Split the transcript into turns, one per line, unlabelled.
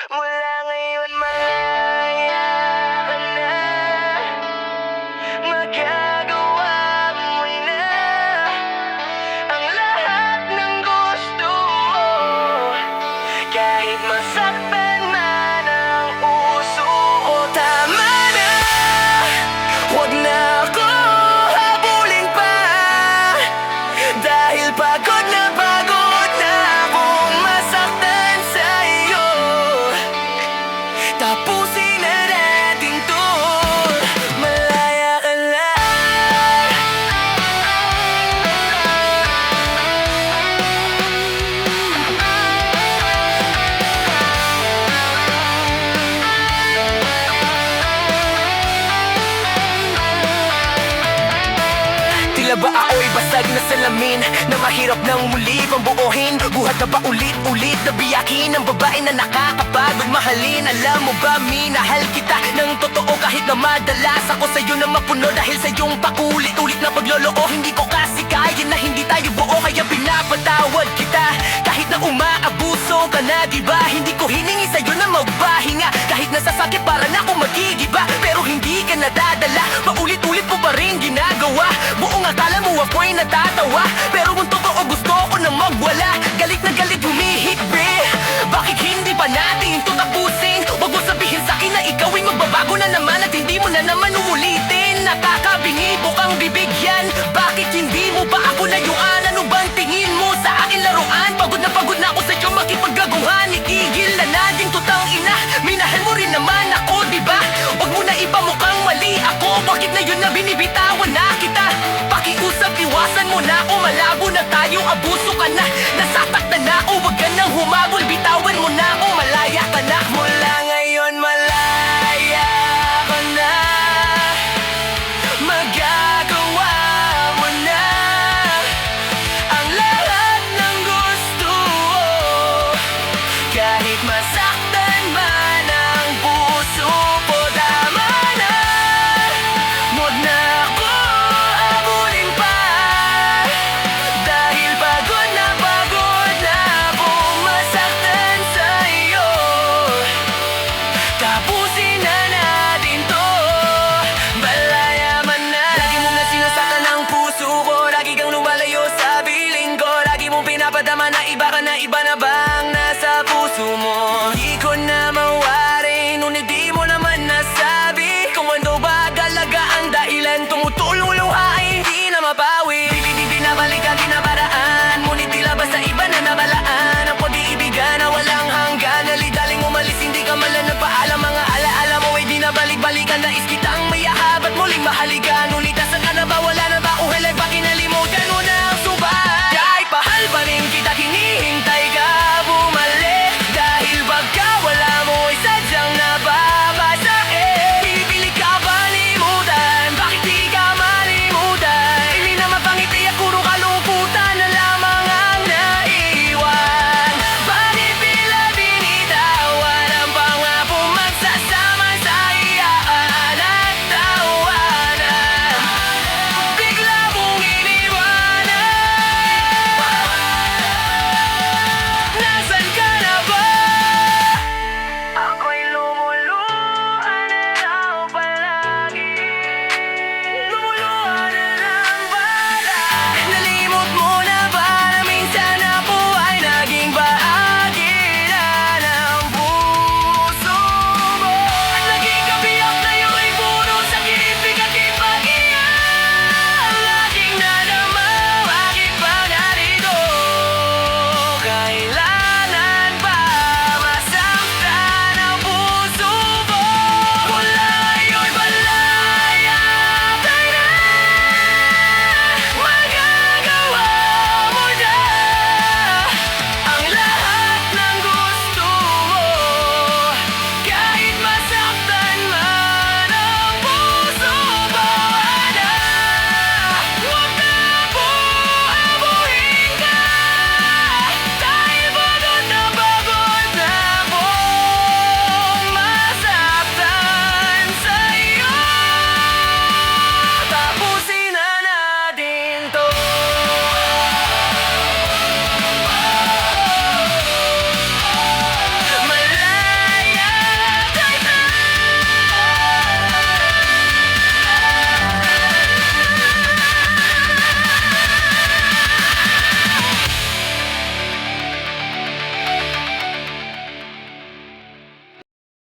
Mula ngayon malaya ka na, magagawa mo na ang lahat ng gusto mo. Kahit masaktan man ang puso ko, tama na. Huwag na ako habulin pa, dahil pagod na akong masaktan sa'yo. Tapusin na natin to, malaya ka na. Tila ba ako'y basag na salamin, na mahirap nang muli pang buuhin? Buhat na ba ulit-ulit na biyakin ang babae na nakakapagod mahalin? Alam mo ba, minahal kita ng totoo kahit na madalas ako sa'yo na mapuno, dahil sa iyong paulit-ulit na pagloloo. Hindi ko kasi kaya na hindi tayo buo, kaya pinapatawad kita kahit na umaabuso ka na, diba? Hindi ko hiningi sa'yo na magpahinga, kahit nasasakit para na akong magigiba. Pero hindi ka nadadala, paulit-ulit mo pa rin ginagawa. Buong akala mo ako'y natatawa, pero kung totoo gusto ko na magwala. Galit na galit humihikbi, bakit hindi pa natin ito tapusin? Huwag mo sabihin sa'kin na ikaw'y magbabago na naman at hindi mo na naman uulitin. Nakakabingi, bukang bibigyan, bakit hindi mo ba ako layuan? Ano bang tingin mo sa akin laruan? Pagod na ako sa'yo makipaggaguhan. Itigil na natin tutang ina, minahal mo rin naman ako, diba? Huwag mo na ipamukhang mali ako, bakit na yun na binibitawan na kita? Pakiusap, iwasan mo na ako, malabo na tayo, abuso ka na, nasasaktan na ako. Huwag ka nang humabol, bitawan mo na ako, malaya ka na. Mula ngayon malaya ka na, magagawa mo na ang lahat ng gusto mo. Kahit masakit